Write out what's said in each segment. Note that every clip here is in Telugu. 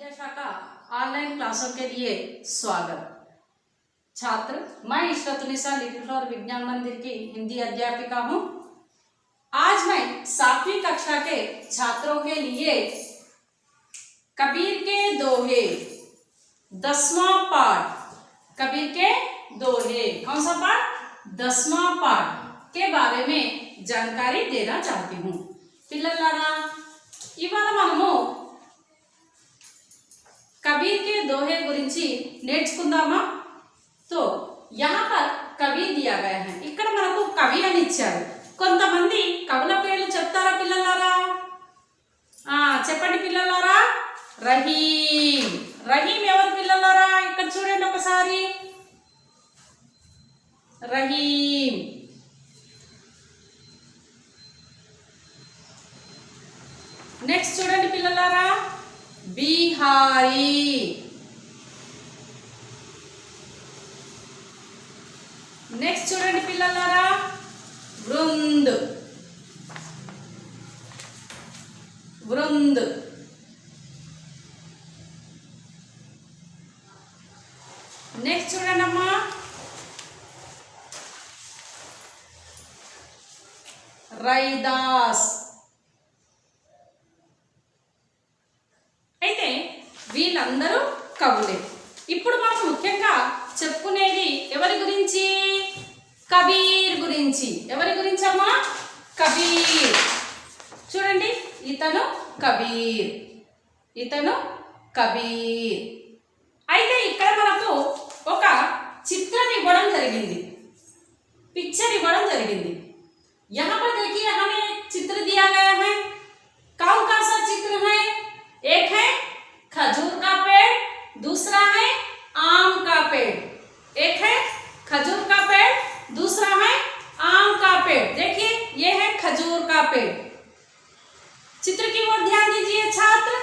विद्याशाखा ऑनलाइन क्लासों के लिए स्वागत। छात्र, मैं इशरत उन्निसा लिटिल फ्लावर विज्ञान मंदिर की हिंदी अध्यापिका हूँ। आज मैं 7वीं कक्षा के छात्रों के लिए कबीर के दोहे 10वां पाठ, कबीर के दोहे कौन सा पाठ? 10वां पाठ के बारे में जानकारी देना चाहती हूँ। पिल्ललारा, ఇవాళ మనము कबीर के दोहे गुरिंची నేర్చుకుందామా? तो यहाँ पर कवि दिया गया है। ఇక్కడ మనకు కవి అని ఇచ్చారు। కొంతమంది కవుల పేర్లు చెప్తారా పిల్లలారా? చెప్పండి పిల్లలారా. రహీం. రహీం ఎవరు పిల్లలారా? ఇక్కడ చూడండి ఒకసారి. రహీం. నెక్స్ట్ చూడండి పిల్లలారా. बिहारी. नेक्स्ट చూడండి పిల్లలారా. वृंद. वृंद. नेक्स्ट చూడండి అమ్మా. रैदास. అయితే వీళ్ళందరూ కవులే. ఇప్పుడు మనం ముఖ్యంగా చెప్పుకునేది ఎవరి గురించి? కబీర్ గురించి. ఎవరి గురించి అమ్మా? కబీర్. చూడండి, ఇతను కబీర్. ఇతను కబీర్. అయితే ఇక్కడ మనకు ఒక చిత్రం ఇవ్వడం జరిగింది, పిక్చర్ ఇవ్వడం జరిగింది. यहाँ पर देखिए हमें चित्र दिया गया है. कौन कौन सा चित्र है? एक है खजूर का पेड़, दूसरा है आम का पेड़. एक है खजूर का पेड़, दूसरा है आम का पेड़. देखिए, ये है खजूर का पेड़. चित्र की ओर ध्यान दीजिए छात्र.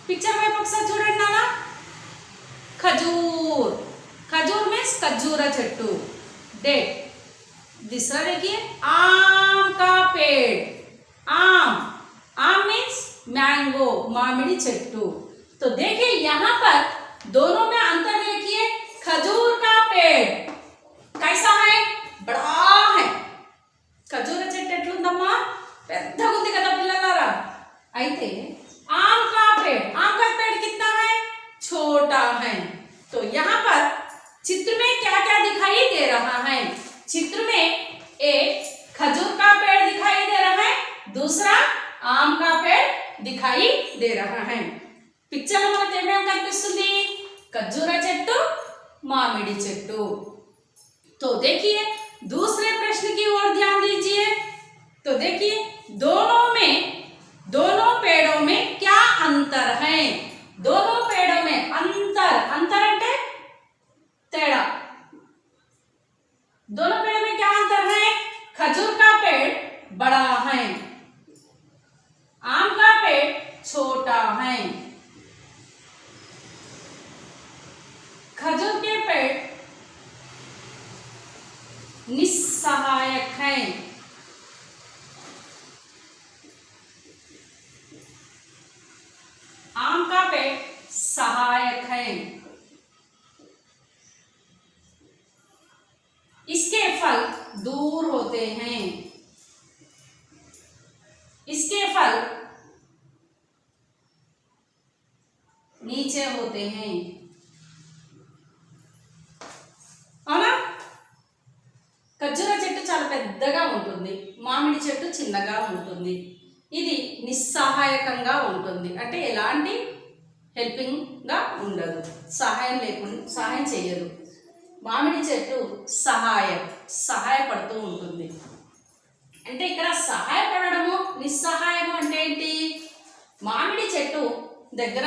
पिक्चर में पक्सा చూడండి నానా. खजूर. खजूर मीन्स खजूर చెట్టు. डेट. दूसरा देखिए आम का पेड़. आम. आम मीन्स मैंगो, मामिड़ी चट्टू. तो देखिए यहाँ पर दोनों में अंतर देखिए. खजूर का पेड़ कैसा है? बड़ा है. खजूर చెట్టు ఎట్లుందమ్మా? పెద్దగా ఉంది కదా పిల్లలారా. అయితే आम का पेड़, आम का पेड़ कितना है? छोटा है. तो यहाँ पर चित्र में क्या क्या दिखाई दे रहा है? चित्र में एक खजूर का पेड़ दिखाई दे रहा है, दूसरा आम का पेड़ दिखाई दे रहा है. पिक्चर में మనకు ఏమేం కనిపిస్తుంది? ఖర్జూర చెట్టు, మామిడి చెట్టు. तो देखिए दूसरे प्रश्न की ओर ध्यान दीजिए. तो देखिए दोनों पेड़ों में क्या अंतर है? दोनों पेड़ों में अंतर. अंतर అంటే తేడా. दोनों पेड़ों में क्या अंतर है? खजूर का पेड़ बड़ा है, आम का पेड़ छोटा है. खजूर के पेड़ निस्सहायक है, आम का पेड़ सहायक है. इसके फल दूर होते हैं, इसके फल नीचे होते हैं. అవునా? ఖర్జూర చెట్టు చాలా పెద్దగా ఉంటుంది, మామిడి చెట్టు చిన్నగా ఉంటుంది. ఇది నిస్సహాయకంగా ఉంటుంది, అంటే ఎలాంటి హెల్పింగ్గా ఉండదు, సహాయం చేయదు. మామిడి చెట్టు సహాయపడుతూ ఉంటుంది. అంటే ఇక్కడ సహాయపడము, నిస్సహాయము అంటే ఏంటి? మామిడి చెట్టు దగ్గర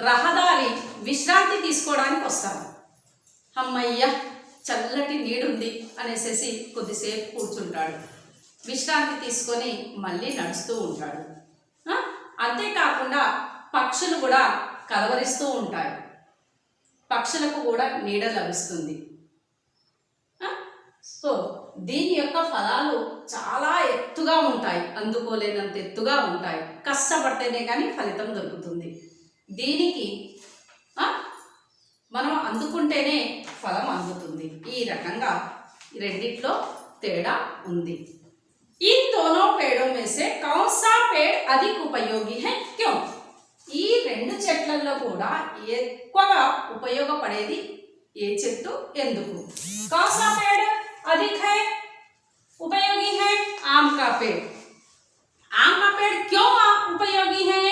రహదారి విశ్రాంతి తీసుకోవడానికి వస్తాడు. అమ్మయ్య చల్లటి నీడుంది అనేసి కొద్దిసేపు కూర్చుంటాడు, విశ్రాంతి తీసుకొని మళ్ళీ నడుస్తూ ఉంటాడు. అంతేకాకుండా పక్షులు కూడా కలవరిస్తూ ఉంటాయి, పక్షులకు కూడా నీడ లభిస్తుంది. సో దీని యొక్క ఫలాలు చాలా ఎత్తుగా ఉంటాయి, అందుకోలేనంత ఎత్తుగా ఉంటాయి. కష్టపడితేనే కానీ ఫలితం దొరుకుతుంది. దీనికి ఆ, మనం అందుకుంటేనే ఫలం అందుతుంది. ఈ రకంగా రెండిట్లో తేడా ఉంది. इन दोनों पेड़ों में से कौन सा पेड़ अधिक उपयोगी है क्यों? ఈ రెండు చెట్లలో కూడా ఎక్కువగా ఉపయోగపడేది ఏ చెట్టు ఎందుకు? कौन सा पेड़ अधिक है उपयोगी है? आम का पेड़. आम का पेड़ क्यों उपयोगी है?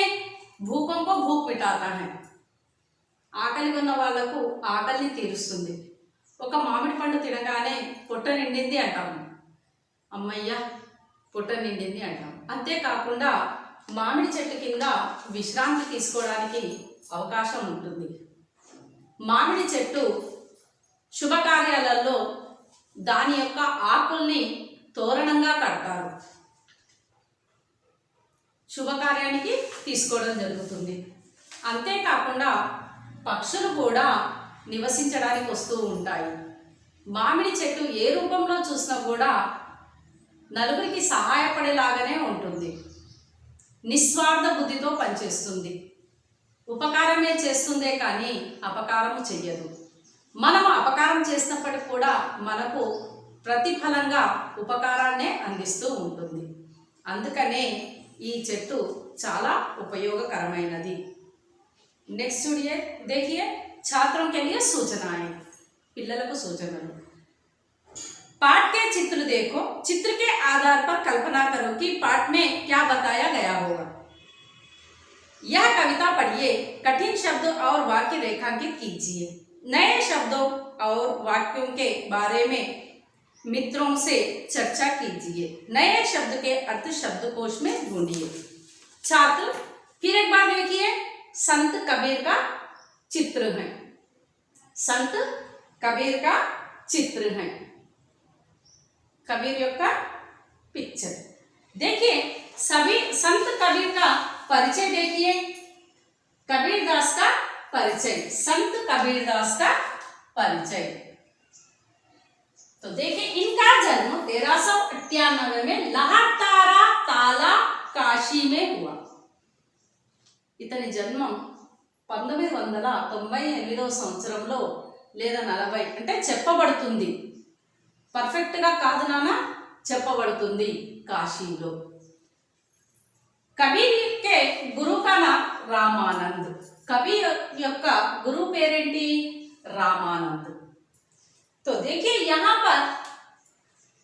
भूखों को भूख मिटाता है. ఆకలి ఉన్న వాళ్లకు ఆకలిని తీరుస్తుంది. ఒక మామిడి పండు తినగానే పొట్ట నిండింది అంటాము, అమ్మయ్య పొట్ట నిండింది అంటాం. అంతేకాకుండా మామిడి చెట్టు కింద విశ్రాంతి తీసుకోవడానికి అవకాశం ఉంటుంది. మామిడి చెట్టు శుభకార్యాలలో దాని యొక్క ఆకుల్ని తోరణంగా కడతారు, శుభకార్యానికి తీసుకోవడం జరుగుతుంది. అంతేకాకుండా పక్షులు కూడా నివసించడానికి వస్తూ ఉంటాయి. మామిడి చెట్టు ఏ రూపంలో చూసినా కూడా నలుగురికి సహాయపడేలాగానే ఉంటుంది. నిస్వార్థ బుద్ధితో పనిచేస్తుంది. ఉపకారమే చేస్తుందే కానీ అపకారము చెయ్యదు. మనము అపకారం చేసినప్పటికీ కూడా మనకు ప్రతిఫలంగా ఉపకారాన్నే అందిస్తూ ఉంటుంది. అందుకనే ఈ చెట్టు చాలా ఉపయోగకరమైనది. नेक्स्ट చూడియే देखिए छात्रों के लिए सूचनाएं. పిల్లలకు సూచనలు. पाठ के चित्र देखो, चित्र के आधार पर कल्पना करो कि पाठ में क्या बताया गया होगा. यह कविता पढ़िए, कठिन शब्द और वाक्य रेखांकित कीजिए. नए शब्दों और वाक्यों के बारे में मित्रों से चर्चा कीजिए. नए शब्द के अर्थ शब्दकोश में ढूंढिए. छात्र फिर एक बार देखिए, संत कबीर का चित्र है. संत कबीर का चित्र है. कबीर का पिक्चर देखिए. सभी संत कबीर का परिचय देखिए. कबीरदास का परिचय, संत कबीरदास का परिचय. तो देखिए इनका जन्म 1398 में लहरतारा ताला काशी में हुआ. ఇతని జన్మం 1998వ సంవత్సరంలో లేదా 40 అంటే చెప్పబడుతుంది, పర్ఫెక్ట్గా కాదు నాన్న, చెప్పబడుతుంది కాశీలో. కబీర్ के गुरु का नाम रामानंद. కబీర్ యొక్క గురువు పేరేంటి? రామానంద్. तो देखिए यहाँ पर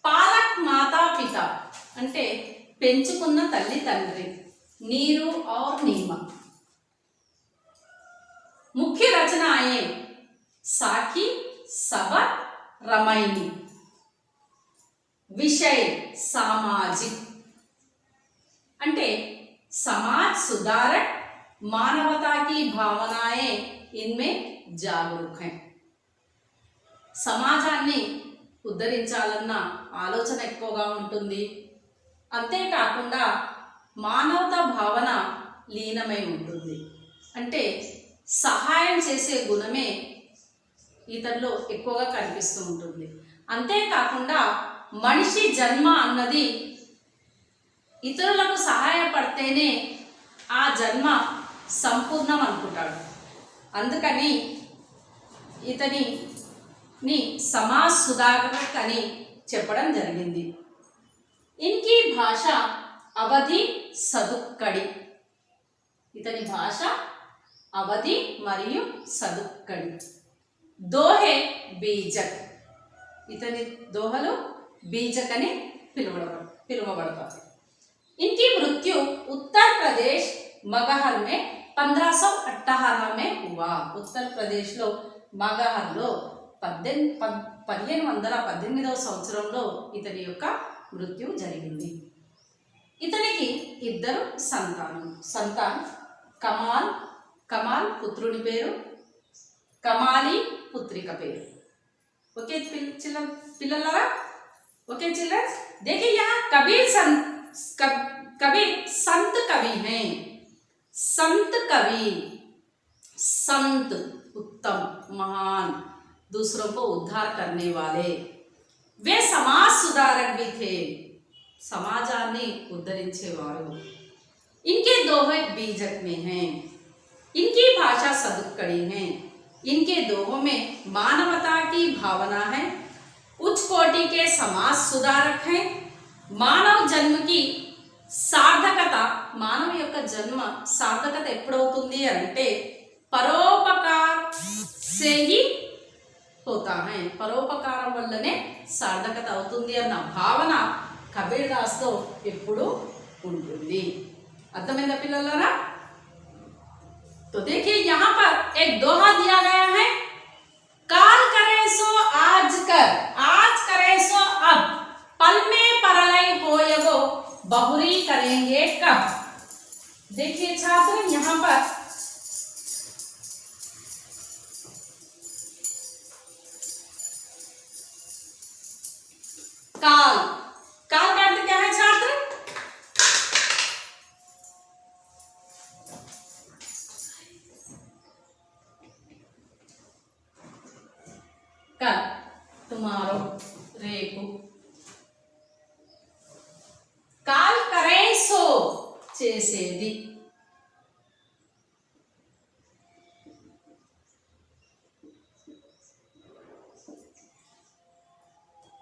पालक माता पिता అంటే పెంచుకున్న తల్లి తండ్రి, नीरू और नीमा. मुख्य रचनाएं साखी, सबक, रामायणी. विषय सामाजिक అంటే समाज सुधारक, मानवता की भावनाएं इनमें जागरूक हैं. సమాజాన్ని ఉద్ధరించాలన్న ఆలోచన ఎక్కువగా ఉంటుంది. అంతేకాకుండా మానవతా భావన లీనమై ఉంటుంది. అంటే సహాయం చేసే గుణమే ఇతరులో ఎక్కువగా కనిపిస్తూ ఉంటుంది. అంతేకాకుండా మనిషి జన్మ అన్నది ఇతరులకు సహాయపడితేనే ఆ జన్మ సంపూర్ణం అనుకుంటాడు. అందుకని ఇతనిని సమాజ్ సుధారక్ అని చెప్పడం జరిగింది. ఇన్కి భాష అవధి సదుక్కడి. ఇతని భాష అవధి మరియు సదుక్కడి. దోహే బీజక్. ఇతని దోహలు బీజక్ అని పిలువబడతారు. इनकी मृत्यु उत्तर प्रदेश मगहर में 1518 में हुआ. उत्तर प्रदेश లో మగహర్లో 1518వ సంవత్సరంలో ఇతని యొక్క మృత్యు జరిగింది. ఇతనికి ఇద్దరు సంతానం. కమాల్ పుత్రుని పేరు, కమాలి పుత్రిక పేరు. ఓకే పిల్లలారా, ఓకే చిల్డ్రన్స్. देखिए यहाँ कबीर संत कवि हैं. संत कवि, संत उत्तम, महान, दूसरों को उद्धार करने वाले. वे समाज सुधारक भी थे. సమాజాన్ని ఉద్ధరించేవారు. इनके दोहे बीजक में हैं. इनकी भाषा सदुक्कड़ी है, इनके दोहों में मानवता की भावना है, उच्च कोटि के समाज सुधारक हैं, మానవ జన్మకి సార్థకత మానవ యొక్క జన్మ సార్థకత ఎప్పుడవుతుంది అంటే పరోపకార్ సే హీ హోతా హై, పరోపకారం వల్లనే సార్థకత అవుతుంది అన్న భావన కబీర్ దాస్తో ఎప్పుడు ఉంటుంది. అర్థమైందా పిల్లలారా? तो देखिए यहाँ पर एक दोहा दिया गया है, काल करे सो आज कर, आज करे सो अब, पल में परलय होयगो, बहुरी करेंगे कब. देखिए छात्र यहाँ पर काल, काल का अर्थ क्या है छात्र? कल, tomorrow, రేపు. కాల్ కరే సో చేసేది,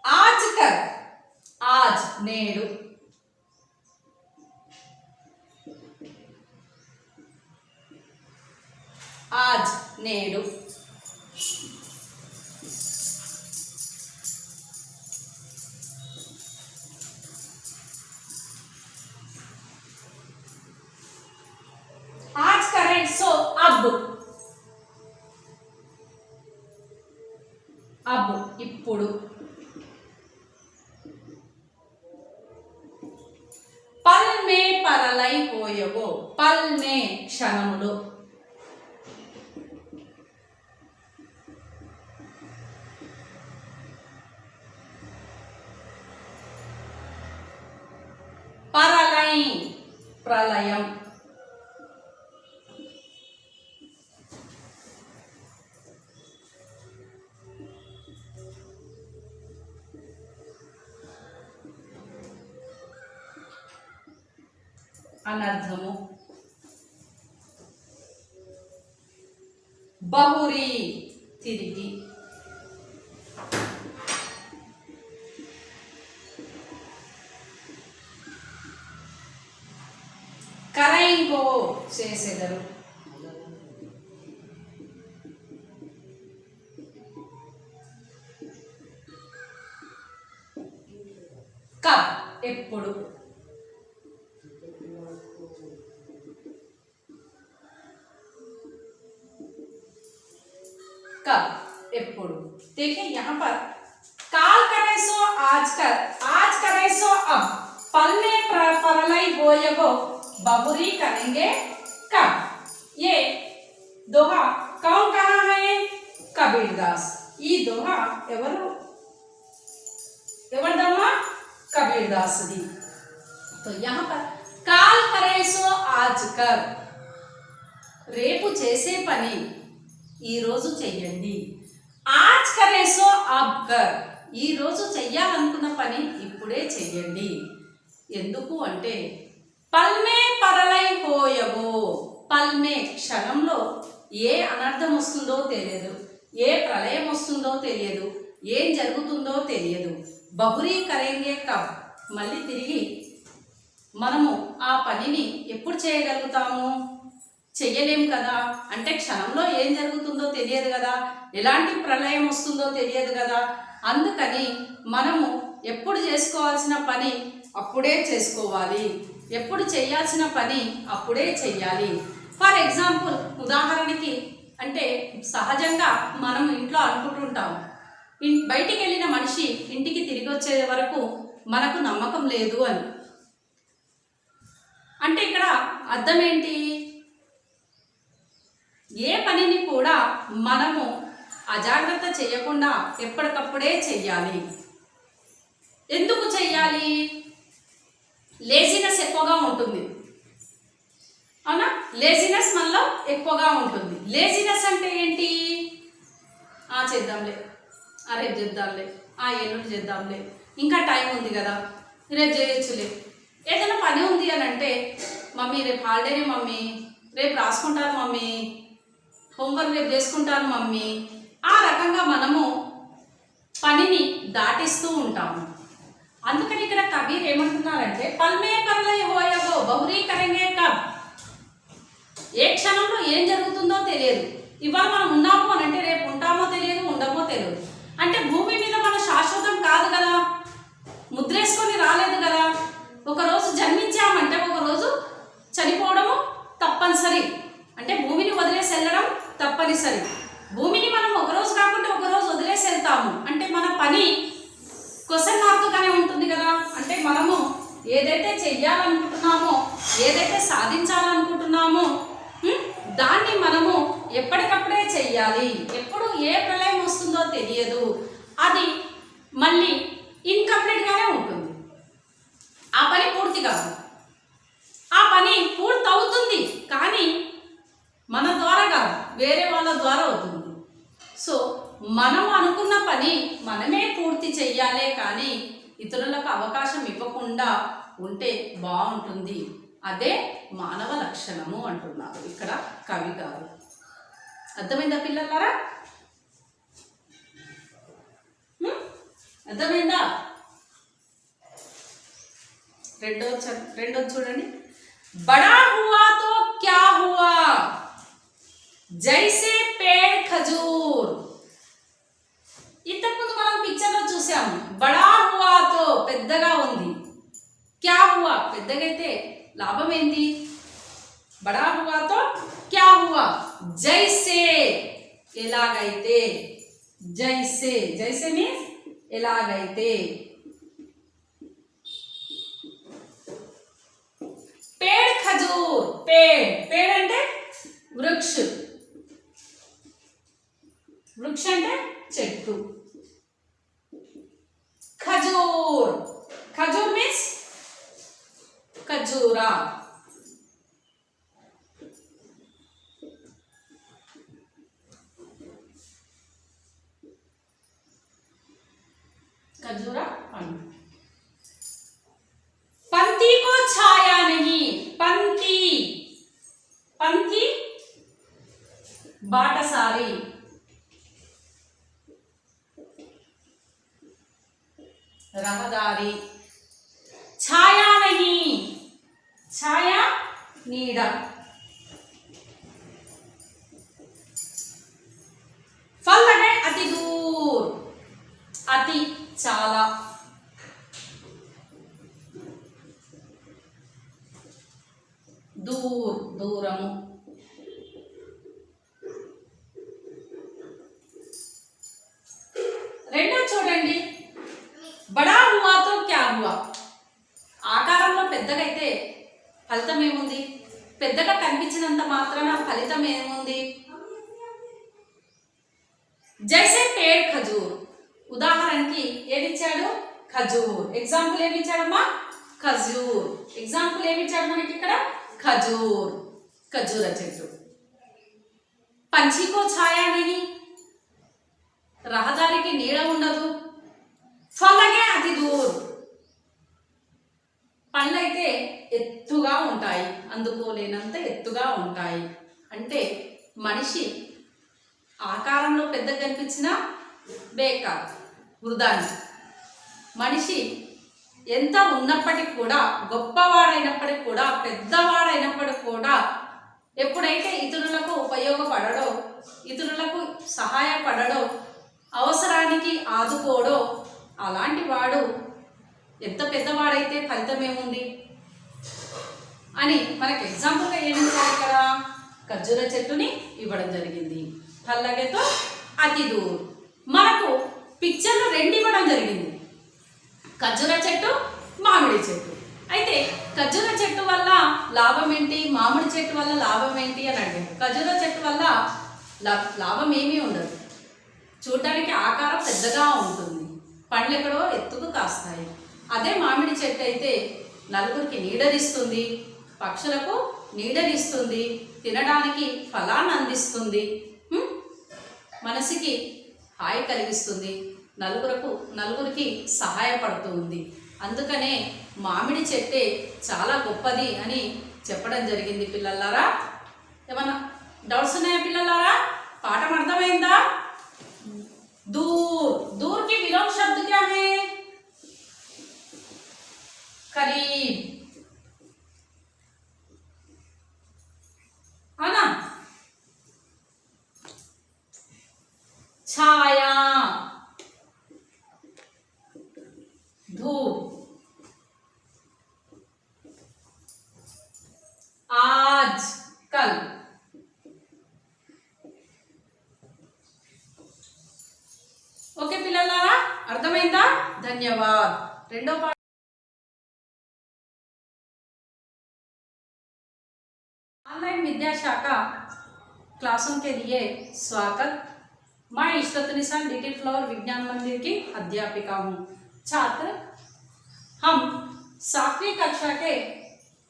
ఆజ్ కర్, ఆజ్ నేడు, ఆజ్ నేడు. आज करें सो अब, अब ఇప్పుడు. పల్ మే పరలై పోయగో, పల్ మే క్షణములు, పరలై ప్రళయం, అనర్థము, బహురీ తిరిగి, కరైంగో చేసేదరు, కబ్ ఎప్పుడు, कब एప్పుడు. देखिए यहाँ पर काल करे सो आज कर, आज करे सो अब, पल में परलय होयगो, बहुरी करेंगे कब. ये दोहा कौन कहा है? कबीर दास. ఈ दोहा ఎవరిదమ్మా? कबीर दास दी. तो यहाँ पर काल करे सो आज कर, రేపు చేసే పని ఈ రోజు చెయ్యండి. ఆజ్ కరే సో అబ్ కర్, ఈ రోజు చెయ్యాలనుకున్న పని ఇప్పుడే చెయ్యండి. ఎందుకు అంటే పల్ మే పరలై హోయగో, పల్ మే క్షణంలో ఏ అనర్థం వస్తుందో తెలియదు, ఏ ప్రళయం వస్తుందో తెలియదు, ఏం జరుగుతుందో తెలియదు. బహురీ కరేంగే కబ్, మళ్ళీ తిరిగి మనము ఆ పనిని ఎప్పుడు చేయగలుగుతాము? చెయ్యలేం కదా. అంటే క్షణంలో ఏం జరుగుతుందో తెలియదు కదా, ఎలాంటి ప్రళయం వస్తుందో తెలియదు కదా. అందుకని మనము ఎప్పుడు చేసుకోవాల్సిన పని అప్పుడే చేసుకోవాలి, ఎప్పుడు చేయాల్సిన పని అప్పుడే చెయ్యాలి. ఫర్ ఎగ్జాంపుల్, ఉదాహరణకి అంటే సహజంగా మనం ఇంట్లో అనుకుంటుంటాం, బయటికి వెళ్ళిన మనిషి ఇంటికి తిరిగి వచ్చే వరకు మనకు నమ్మకం లేదు అని. అంటే ఇక్కడ అర్థం ఏంటి? ఏ పనిని కూడా మనము అజాగ్రత్త చేయకుండా ఎప్పటికప్పుడే చెయ్యాలి. ఎందుకు చెయ్యాలి? లేజినెస్ ఎక్కువగా ఉంటుంది, అవునా? లేజినెస్ మనలో ఎక్కువగా ఉంటుంది. లేజినెస్ అంటే ఏంటి? చేద్దాంలే, రేపు చేద్దాంలే, ఎల్లుండి చేద్దాంలే, ఇంకా టైం ఉంది కదా, రేపు చేయొచ్చులే. ఏదైనా పని ఉంది అని అంటే, మమ్మీ రేపు హాలిడేనే మమ్మీ, రేపు రాసుకుంటాను మమ్మీ, హోంవర్క్ రేపు చేసుకుంటాను మమ్మీ, ఆ రకంగా మనము పనిని దాటిస్తూ ఉంటాము. అందుకని ఇక్కడ కబీర్ ఏమంటున్నారంటే పల్మే పర్లే హోయగో బహురీ కరెంగే కబ్. ఏ క్షణంలో ఏం జరుగుతుందో తెలియదు. ఇవాళ మనం ఉన్నాము అని అంటే రేపు ఉంటామో తెలియదు, ఉండమో తెలియదు. అంటే భూమి మీద మన శాశ్వతం కాదు కదా, ముద్రేసుకొని రాలేదు కదా. ఒకరోజు జన్మించామంటే ఒకరోజు చనిపోవడము తప్పనిసరి. అంటే భూమిని వదిలేసి వెళ్ళడం తప్పనిసరి. భూమిని మనం ఒకరోజు కాకుండా ఒకరోజు వదిలేసి వెళ్తాము అంటే మన పని క్వశ్చన్ మార్కుగానే ఉంటుంది కదా. అంటే మనము ఏదైతే చెయ్యాలనుకుంటున్నామో, ఏదైతే సాధించాలనుకుంటున్నామో దాన్ని మనము ఎప్పటికప్పుడే చెయ్యాలి. ఎప్పుడు ఏ ప్రళయం వస్తుందో తెలియదు. అది మళ్ళీ ఇన్కంప్లీట్గానే ఉంటుంది. ఆ పని పూర్తి కాదు. ఆ పని పూర్తవుతుంది కానీ మన ద్వారా కాదు, వేరే వాళ్ళ ద్వారా అవుతుంది. సో మనం అనుకున్న పని మనమే పూర్తి చెయ్యాలే కానీ ఇతరులకు అవకాశం ఇవ్వకుండా ఉంటే బాగుంటుంది. అదే మానవ లక్షణము అంటున్నారు ఇక్కడ కవి గారు. అర్థమైందా పిల్లలారా? అర్థమైందా? రెండో చూడండి. బడా హువా తో క్యా హువా జైసే పేడ్ ఖజూర్. ఇంతకుముందు మనం పిక్చర్లో చూసాము. బడా హువాతో పెద్దగా ఉంది, క్యా హువా పెద్దగా అయితే లాభం ఏంటి? బడా హువాతో క్యా హువా జైసే ఎలాగైతే. జైసే జైసే మీన్స్ ఎలాగైతే. పేడ్ ఖజూర్. పేడ్ అంటే వృక్ష. వృక్ష అంటే చెట్టు. ఖజూర్. ఖజూర్ మీన్స్ ఖజూరా. ఖజూరా పండు. पंक्ति को छाया नहीं. पंक्ति पंक्ति बाटसारी. रहदारी. छाया नहीं. छाया नीड़ा. फल लगे अति दूर. अति चाला. दूर दूरము. రెండో చూడండి. బడా హువా తో క్యా హువా. ఆకారంలో పెద్దగా అయితే ఫలితం ఏముంది? పెద్దగా కనిపించినంత మాత్రాన ఫలితం ఏముంది? జైసే పేడ్ ఖజూర్. ఉదాహరణకి ఏమిచ్చాడు? ఖజూర్. ఎగ్జాంపుల్ ఏమిచ్చాడమ్మా? ఖజూర్. ఎగ్జాంపుల్ ఏమిచ్చాడు మనకి ఇక్కడ? ఖజూర్. ఖజూర చెట్టు. పంచికో ఛాయా నహీ. రహదారికి నీడ ఉండదు. ఫలగే అతి దూర్. పండ్లైతే ఎత్తుగా ఉంటాయి, అందుకోలేనంత ఎత్తుగా ఉంటాయి. అంటే మనిషి ఆకారంలో పెద్దగా కనిపించినా బేకార్, వృధాని. మనిషి ఎంత ఉన్నప్పటికీ కూడా, గొప్పవాడైనప్పటికీ కూడా, పెద్దవాడైనప్పటికీ కూడా ఎప్పుడైతే ఇతరులకు ఉపయోగపడడో, ఇతరులకు సహాయపడడో, అవసరానికి ఆదుకోడో అలాంటి వాడు ఎంత పెద్దవాడైతే ఫలితం ఏముంది అని మనకి ఎగ్జాంపుల్గా ఏమిచ్చారు ఇక్కడ? ఖర్జూర చెట్టుని ఇవ్వడం జరిగింది. ఫల్లగెతో అతి దూర్. మనకు పిక్చర్లో రెండు ఇవ్వడం జరిగింది, ఖర్జూర చెట్టు, మామిడి చెట్టు. అయితే ఖర్జూర చెట్టు వల్ల లాభం ఏంటి, మామిడి చెట్టు వల్ల లాభం ఏంటి అని అడిగారు. ఖర్జూర చెట్టు వల్ల లాభం ఏమీ ఉండదు. చూడడానికి ఆకారం పెద్దగా ఉంటుంది, పండ్లు ఎక్కడో ఎత్తుకు కాస్తాయి. అదే మామిడి చెట్టు అయితే నలుగురికి నీడనిస్తుంది, పక్షులకు నీడనిస్తుంది, తినడానికి ఫలాన్ని అందిస్తుంది, మనసుకి హాయి కలిగిస్తుంది, నలుగురికి సహాయపడుతుంది. అందుకనే మామిడి చెట్టే చాలా గొప్పది అని చెప్పడం జరిగింది పిల్లలారా. ఏమన్నా డౌట్స్ ఉన్నాయా పిల్లలారా? పాఠం అర్థమైందా? दूर, दूर की विलोम शब्द क्या है? करीब, है ना? छाया, धूप, आज, कल। ఓకే పిల్లలారా, అర్థమైందా? ధన్యవాద్. రెండో పాఠం ऑनलाइन विद्याशाखा क्लासों के लिए स्वागत। मैं इश्रत निशान लिटिल फ्लावर विज्ञान मंदिर की अध्यापिका हूँ। छात्र, हम 7वीं कक्षा के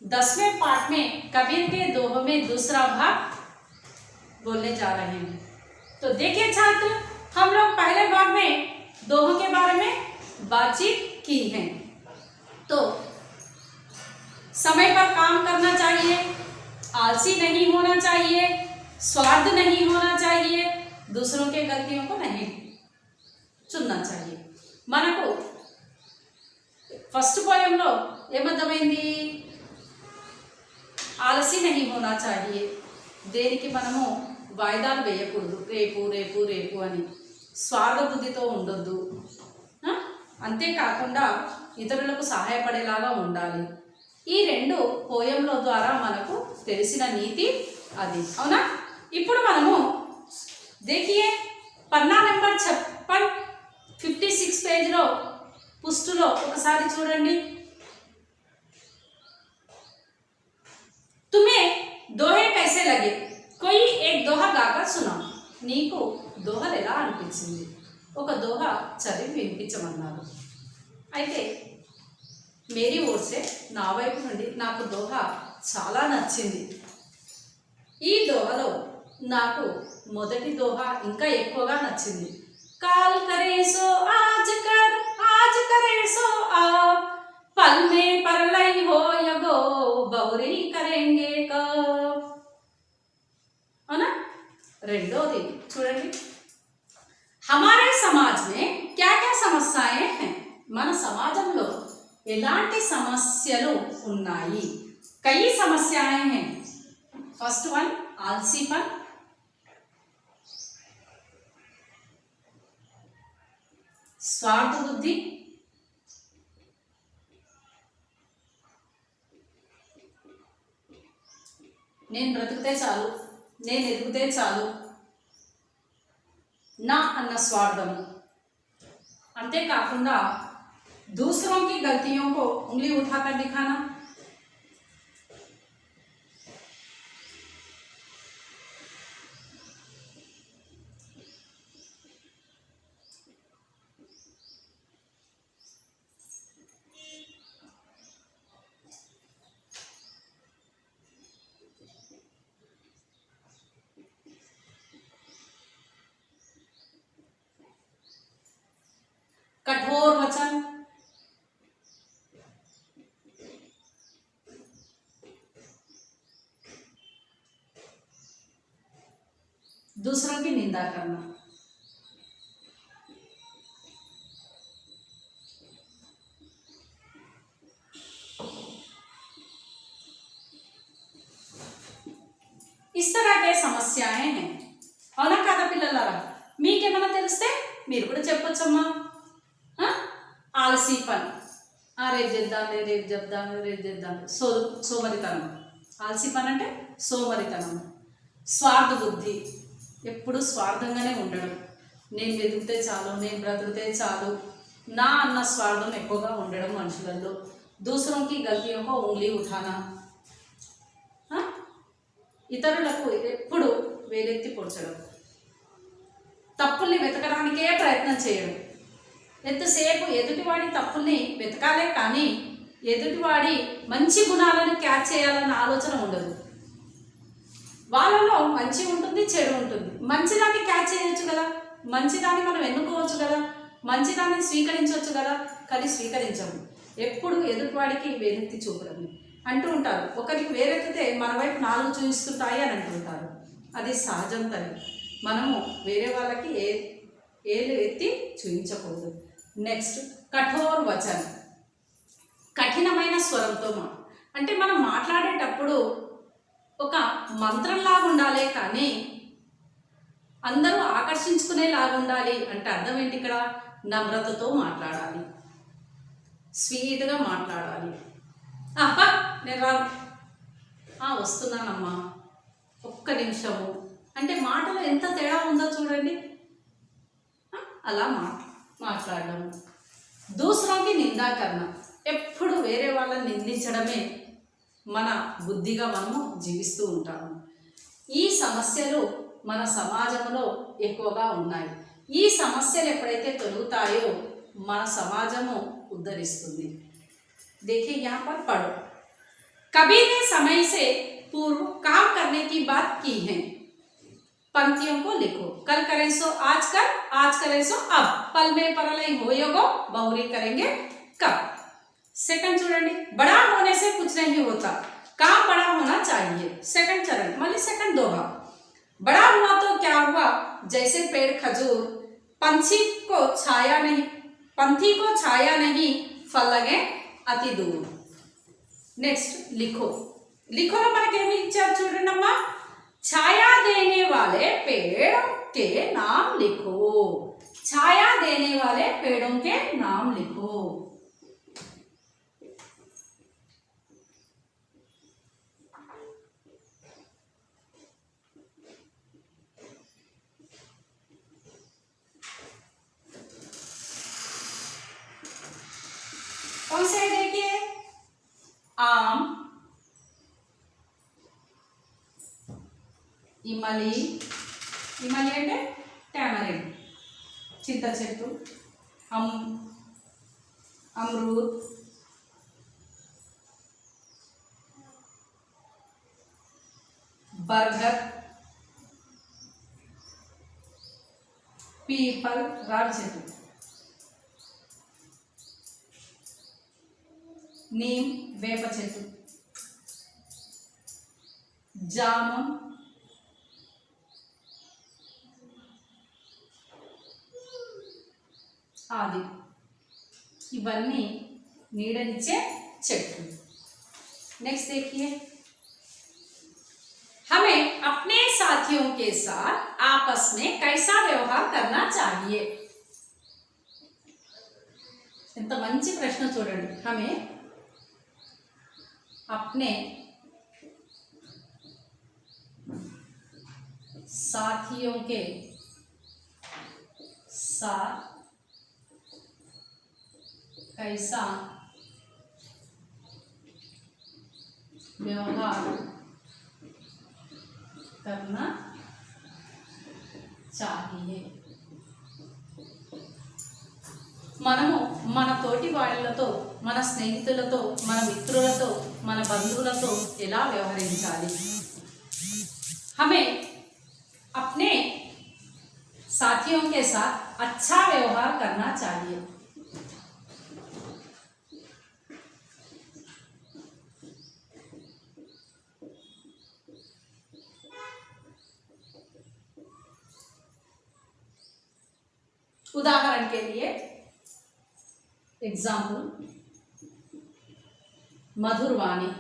10वें पाठ में कबीर के दोहों में दूसरा भाग बोलने जा रहे हैं। तो देखिए छात्र, हम लोग पहले भाग में दोहों के बारे में बातचीत की है। तो समय पर काम करना चाहिए, आलसी नहीं होना चाहिए, स्वार्थ नहीं होना चाहिए, दूसरों के गलतियों को नहीं चुनना चाहिए। మనకు ఫస్ట్ పోయంలో ఏమర్థమైంది? ఆలసి नहीं होना चाहिए, దేనికి మనము వాయిదాలు వేయకూడదు, రేపు రేపు రేపు అని స్వార్థ బుద్ధితో ఉండొద్దు, అంతేకాకుండా ఇతరులకు సహాయపడేలాగా ఉండాలి. ఈ రెండు పోయంలో ద్వారా మనకు తెలిసిన నీతి అది, అవునా? ఇప్పుడు మనము देखिए పన్నా నెంబర్ 56 పేజ్లో పుస్తులో ఒకసారి చూడండి. तुम्हें दोहे कैसे लगे? कोई एक दोहा गाकर सुनाओ. నీకు దోహలు ఎలా అనిపించింది? ఒక దోహ చదివి వినిపించమన్నారు. అయితే మేరీ ఓర్సే నా వైపు నుండి నాకు దోహ చాలా నచ్చింది. ఈ దోహలో నాకు మొదటి దోహ ఇంకా ఎక్కువగా నచ్చింది. కాల్ కరే సో ఆజ్ కర్, ఆజ్ కరే సో ఆప్, పల్ మే పర్లై హో యగో, బౌరీ కరేంగే కబ్. అవునా? రెండోది చూడండి, हमारे समाज में क्या क्या समस्याएं हैं? మన సమాజంలో ఎలాంటి సమస్యలు ఉన్నాయి? कई समस्याएं हैं. फर्स्ट वन आलसीपन, स्वार्थ बुद्धि, నేను బ్రతికితే చాలు, నేను ఎదిగితే చాలు, నా అన్న స్వార్థము. అంతేకాకుండా दूसरों की गलतियों को उंगली उठाकर दिखाना, कठोर वचन, दूसरों की निंदा करना, इस तरह के समस्याएं हैं. అవునా కదా పిల్లలారా? మీకేమైనా తెలిస్తే మీరు కూడా చెప్పొచ్చమ్మా. ఆలసీపన్, రేపు చేద్దాంలే, రేపు చెప్దాంలే, రేపు చేద్దాంలే, సోమరితనం. ఆలసీపన్ అంటే సోమరితనం. స్వార్థ బుద్ధి, ఎప్పుడు స్వార్థంగానే ఉండడం, నేను వెతికితే చాలు, నేను బ్రతికితే చాలు, నా అన్న స్వార్థం ఎక్కువగా ఉండడం మనుషులలో. దూసరోంకి గల్తీయోं को उंगली उठाना, ఇతరులకు ఎప్పుడు వేలెత్తి పొడచడం, తప్పుల్ని వెతకడానికే ప్రయత్నం చేయడం. ఎంతసేపు ఎదుటివాడి తప్పుల్ని వెతకాలే కానీ ఎదుటివాడి మంచి గుణాలను క్యాచ్ చేయాలన్న ఆలోచన ఉండదు. వాళ్ళలో మంచి ఉంటుంది, చెడు ఉంటుంది. మంచిదాన్ని క్యాచ్ చేయొచ్చు కదా, మంచిదాన్ని మనం ఎన్నుకోవచ్చు కదా, మంచిదాన్ని స్వీకరించవచ్చు కదా, కానీ స్వీకరించము. ఎప్పుడు ఎదుటివాడికి వేలెత్తి చూపడం. అంటూ ఉంటారు. ఒకరికి వేరెత్తితే మన వైపు 4 చూపిస్తుంటాయి అని అంటుంటారు. అది సహజం తల్లి. మనము వేరే వాళ్ళకి ఏలు ఎత్తి చూపించకూడదు. నెక్స్ట్ కఠోర్ వచన్, కఠినమైన స్వరంతో అంటే మనం మాట్లాడేటప్పుడు ఒక మంత్రంలాగా ఉండాలి, కానీ అందరూ ఆకర్షించుకునేలాగా ఉండాలి. అంటే అర్థం ఏంటి ఇక్కడ? నమ్రతతో మాట్లాడాలి, స్వీట్గా మాట్లాడాలి. అబ్బా నేను రాను, వస్తున్నానమ్మా, ఒక్క నిమిషము అంటే మాటలో ఎంత తేడా ఉందో చూడండి. అలా మాట్లాడడం. దూసరోకి నిందా కన్నా, ఎప్పుడు వేరే వాళ్ళని నిందించడమే మన బుద్ధిగా మనము జీవిస్తూ ఉంటాము. ఈ సమస్యలు మన సమాజంలో ఎక్కువగా ఉన్నాయి. ఈ సమస్యలు ఎప్పుడైతే తొలుగుతాయో మన సమాజము ఉద్ధరిస్తుంది. देखिए यहाँ पर पढ़ो। कबीर ने समय से पूर्व काम करने की बात की है। पंक्तियों को लिखो। कल करें सो आज कर, आज करें सो अब, पल में परलय होयोगो, बहुरी करेंगे कब। सेकंड चूडंडी, बड़ा होने से कुछ नहीं होता, काम बड़ा होना चाहिए। सेकंड चरण मतलब सेकंड दोहा, बड़ा हुआ तो क्या हुआ, जैसे पेड़ खजूर, पंछी को छाया नहीं, फल लगे అతి దూరం. నెక్స్ట్ లిఖో. లిఖోలో మనకి ఏమి ఇచ్చారు చూడండి అమ్మా. ఛాయా దేనే వాలే पेड़ के नाम लिखो, ఛాయా దేనే వాలే पेड़ों के नाम लिखो. कौन से देखिए, आम, इमली, इमली అంటే టామరిన్, చింత చెట్టు, అమరూద్, బర్గర్, పీపల్ రావి చెట్టు, नीम వేప చెట్టు, జామున్, ఆది. ఇవన్నీ నీడనిచ్చే చెట్లు. नेक्स्ट देखिए, हमें अपने साथियों के साथ आपस में कैसा व्यवहार करना चाहिए. ఎంత మంచి ప్రశ్న చూడండి. हमें अपने साथियों के साथ कैसा व्यवहार करना चाहिए. మనము మన తోటి వాళ్ళతో, మన స్నేహితులతో, మన మిత్రులతో, మన బంధువులతో ఎలా వ్యవహరించాలి. हमें अपने साथियों के साथ अच्छा व्यवहार करना चाहिए. उदाहरण के लिए एग्जाम्पल, मधुरवाणी,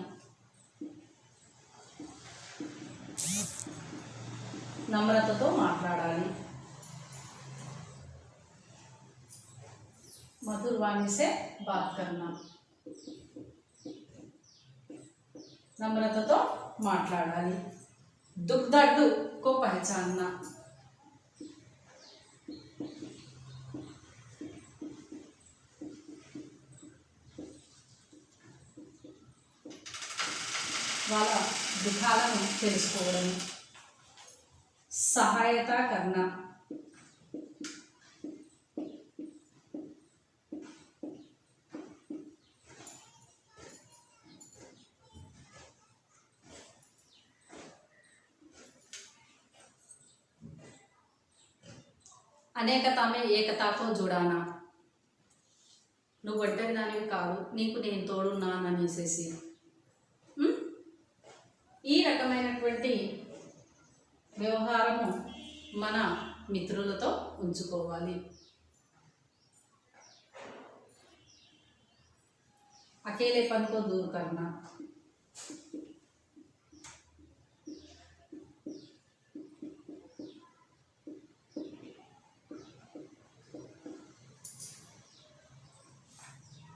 నమ్రతతో మాట్లాడాలి. मधुरवाणी से बात करना, నమ్రతతో మాట్లాడాలి. दुख दर्द को पहचानना, వాళ్ళ దుఃఖాలను తెలుసుకోవడం. సహాయత కర్నా, అనేకता में एकता को जुड़ाना, నువ్వు ఒంటరి దానివి కాదు, నీకు నేను తోడున్నాననేసేసి ఈ రకమైనటువంటి వ్యవహారము మన మిత్రులతో ఉంచుకోవాలి. అకేలేపన్ కో దూర్ కర్నా.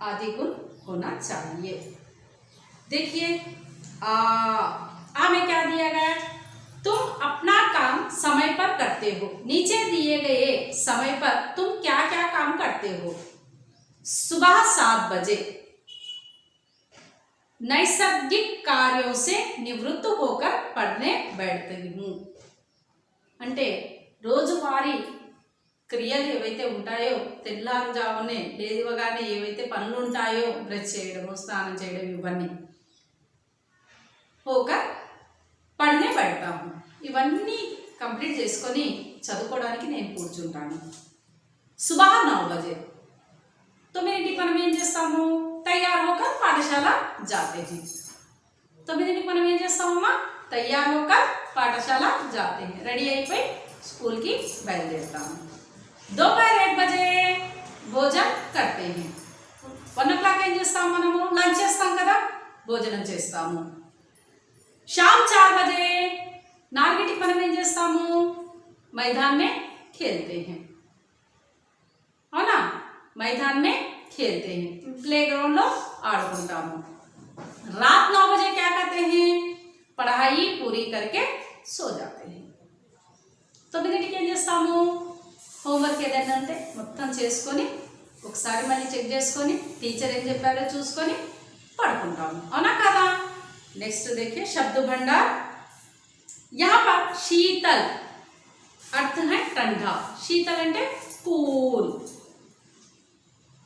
आदि गुण होना चाहिए. देखिए आ में क्या दिया गया? तुम अपना काम समय पर करते हो. नीचे दिए गए समय पर तुम क्या क्या काम करते हो? सुबह 7 बजे नैसर्गिक कार्यों से निवृत्त होकर पढ़ने बैठती हूँ. అంటే రోజువారీ క్రియలు ఏవైతే ఉంటాయో తెల్లారుజామునే లేవగానే ఏవైతే పనులు ఉంటాయో బ్రష్ చేయడము స్నానం చేయడం ఇవన్నీ హోకర్ పడనే పెడతాము. ఇవన్నీ కంప్లీట్ చేసుకొని చదువుకోవడానికి నేను కూర్చుంటాను. సుబహ 9 బజే 9కి మనం ఏం చేస్తాము? తయారు హోకర్ పాఠశాల జాతే హై. 9కి మనం ఏం చేస్తామమ్మా? తయారు హోకర్ పాఠశాల జాతే హై. రెడీ అయిపోయి స్కూల్కి బయలుదేరుతాము. दोपहर 1 बजे భోజనం करते हैं. 1 o'clock ఏం చేస్తాము? మనము లంచ్ చేస్తాం కదా, భోజనం చేస్తాము. शाम 4 बजे 4కి మనం ఏం చేస్తాము? मैदान में खेलते हैं. అవునా, मैदान में खेलते हैं, प्ले ग्राउंड లో ఆడుకుంటాము. रात 9 बजे क्या करते हैं? पढ़ाई पूरी करके सो जाते हैं. 9కి ఏం చేస్తాము? హోంవర్క్ ఏదైనా అంటే మొత్తం చేసుకొని ఒకసారి మళ్ళీ చెక్ చేసుకొని టీచర్ ఏం చెప్పారో చూసుకొని పడుకుంటాము. అవునా కదా? నెక్స్ట్ देखिए शब्द भंडार. यहाँ पर शीतल अर्थ है ठंडा. शीतल అంటే కూల్.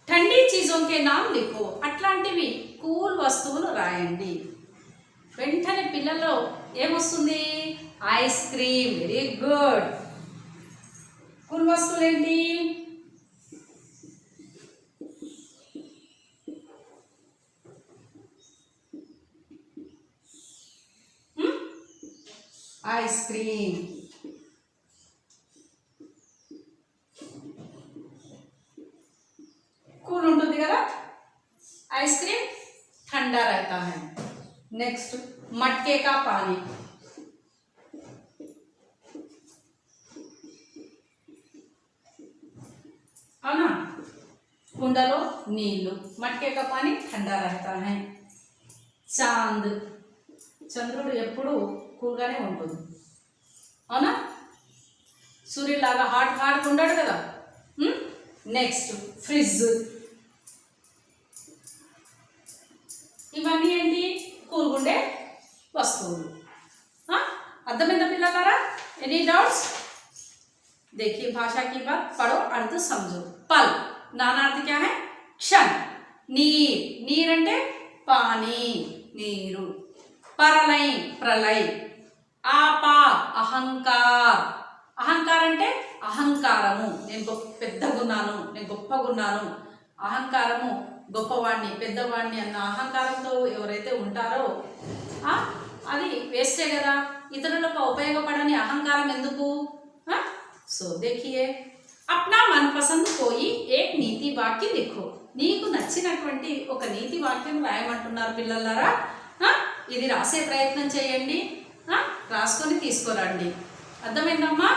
ठंडी चीजों के नाम लिखो. అట్లాంటివి కూల్ వస్తువులు రాయండి. వెంటనే పిల్లల్లో ఏమొస్తుంది? Ice cream. Very good. Cool వస్తువులు ఏంటి? Ice cream. కూల్ ఉంటుంది కదా. ఐస్ క్రీమ్ ठंडा रहता है. नेक्स्ट मटके का पानी. అవునా, కుండలో నీళ్లు. మట్కే కా పానీ ठंडा रहता है. చాంద్, చంద్రుడు ఎప్పుడు కూల్గానే ఉంటుంది. అవునా, సూర్యులాగా హాట్ ఉండడు కదా. Next fridge. ఇవన్నీ ఏంటి? కూల్గుండే వస్తువులు. అర్థమైందా పిల్లలారా? Any doubts? देखिए भाषा की बात पढ़ो, अर्थ समझो. पल नानार्थ क्या है? क्षण. नीर, नीर అంటే పానీ, నీరు. పరలై, ప్రళయ్. ఆపా, అహంకార్. అహంకార్ అంటే అహంకారము, నేను పెద్దగున్నాను, నేను గొప్పగున్నాను. అహంకారము గొప్పవాణ్ణి, పెద్దవాణ్ణి అన్న అహంకారంతో ఎవరైతే ఉంటారో అది వేస్టే కదా. ఇతరులకు ఉపయోగపడని అహంకారం ఎందుకు? సో देखिए अपना मनपसंद कोई एक నీతి వాక్య लिखो. నీకు నచ్చినటువంటి ఒక నీతి వాక్యం రాయమంటున్నారు పిల్లలారా. ఇది రాసే ప్రయత్నం చేయండి. రాసుకొని తీసుకురండి. అర్థమైందమ్మా?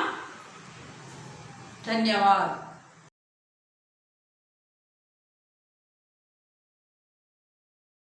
ధన్యవాద్.